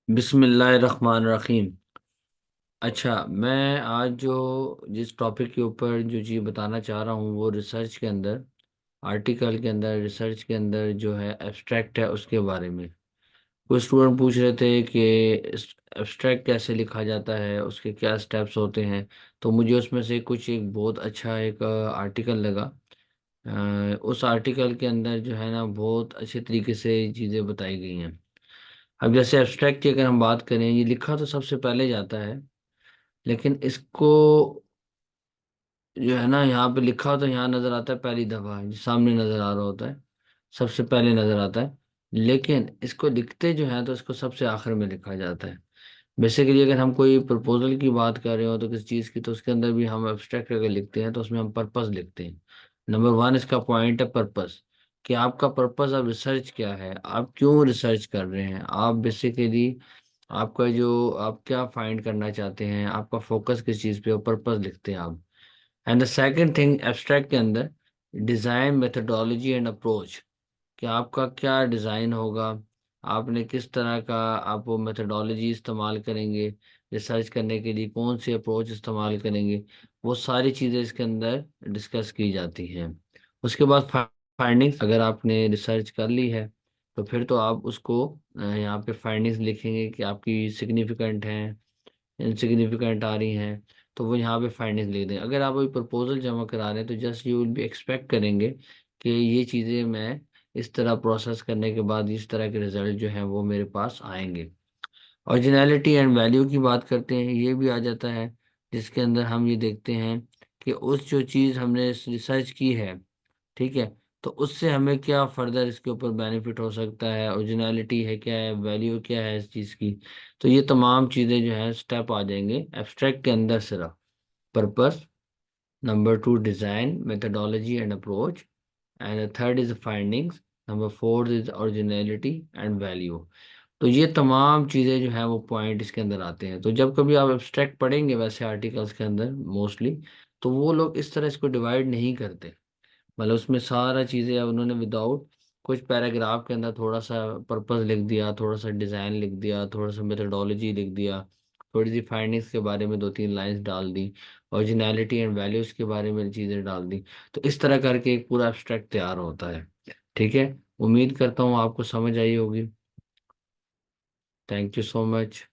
बिस्मिल्लाहिर्रहमानिर्रहीम। अच्छा, मैं आज जो जिस टॉपिक के ऊपर जो चीज़ बताना चाह रहा हूँ वो रिसर्च के अंदर, आर्टिकल के अंदर, रिसर्च के अंदर जो है एब्स्ट्रैक्ट है उसके बारे में। कुछ स्टूडेंट पूछ रहे थे कि एब्स्ट्रैक्ट कैसे लिखा जाता है, उसके क्या स्टेप्स होते हैं। तो मुझे उसमें से कुछ एक बहुत अच्छा एक आर्टिकल लगा। उस आर्टिकल के अंदर जो है ना बहुत अच्छे तरीके से चीज़ें बताई गई हैं। अब जैसे एब्स्ट्रैक्ट की अगर हम बात करें, ये लिखा तो सबसे पहले जाता है, लेकिन इसको जो है ना यहाँ पे लिखा होता है, यहाँ नजर आता है पहली दफा, जो सामने नजर आ रहा होता है सबसे पहले नजर आता है। लेकिन इसको लिखते जो है तो इसको सबसे आखिर में लिखा जाता है। बेसिकली अगर हम कोई प्रपोजल की बात कर रहे हो तो किसी चीज़ की, तो उसके अंदर भी हम एब्स्ट्रैक्ट अगर लिखते हैं तो उसमें हम पर्पस लिखते हैं। नंबर वन इसका पॉइंट है पर्पस, कि आपका पर्पस ऑफ रिसर्च क्या है, आप क्यों रिसर्च कर रहे हैं, आप बेसिकली आपका जो आप क्या फाइंड करना चाहते हैं, आपका फोकस किस चीज़ पे हो, पर्पस लिखते हैं आप। And the second thing abstract के अंदर, डिज़ाइन मेथडोलॉजी एंड अप्रोच, कि आपका क्या डिज़ाइन होगा, आपने किस तरह का आप वो मेथडोलॉजी इस्तेमाल करेंगे, रिसर्च करने के लिए कौन सी अप्रोच इस्तेमाल करेंगे, वो सारी चीज़ें इसके अंदर डिस्कस की जाती हैं। उसके बाद फाइंडिंग्स, अगर आपने रिसर्च कर ली है तो फिर तो आप उसको यहाँ पे फाइंडिंग्स लिखेंगे कि आपकी सिग्निफिकेंट हैं, इनसिग्निफिकेंट आ रही हैं, तो वो यहाँ पे फाइंडिंग्स लिख दें। अगर आप कोई प्रपोजल जमा करा रहे हैं तो just you will be expect करेंगे कि ये चीज़ें मैं इस तरह प्रोसेस करने के बाद इस तरह के रिजल्ट जो हैं वो मेरे पास आएंगे। ओरिजिनलिटी एंड वैल्यू की बात करते हैं, ये भी आ जाता है, जिसके अंदर हम ये देखते हैं कि उस जो चीज़ हमने रिसर्च की है, ठीक है, तो उससे हमें क्या फर्दर इसके ऊपर बेनिफिट हो सकता है, ओरिजिनलिटी है क्या है, वैल्यू क्या है इस चीज़ की। तो ये तमाम चीज़ें जो है स्टेप आ जाएंगे एब्स्ट्रैक्ट के अंदर सिर्फ। Purpose, number two design methodology and approach, and third is findings, number fourth is originality and value. तो ये तमाम चीज़ें जो हैं वो पॉइंट इसके अंदर आते हैं। तो जब कभी आप एब्स्ट्रैक्ट पढ़ेंगे वैसे आर्टिकल्स के अंदर मोस्टली, तो वो लोग इस तरह इसको डिवाइड नहीं करते। मतलब उसमें सारा चीज़ें अब उन्होंने विदाउट कुछ पैराग्राफ के अंदर थोड़ा सा पर्पस लिख दिया, थोड़ा सा डिज़ाइन लिख दिया, थोड़ा सा मेथडोलॉजी लिख दिया, थोड़ी सी फाइंडिंग्स के बारे में दो तीन लाइंस डाल दी, ओरिजिनलिटी एंड वैल्यूज़ के बारे में चीज़ें डाल दी। तो इस तरह करके एक पूरा एब्स्ट्रैक्ट तैयार होता है। ठीक है, उम्मीद करता हूँ आपको समझ आई होगी। Thank you so much.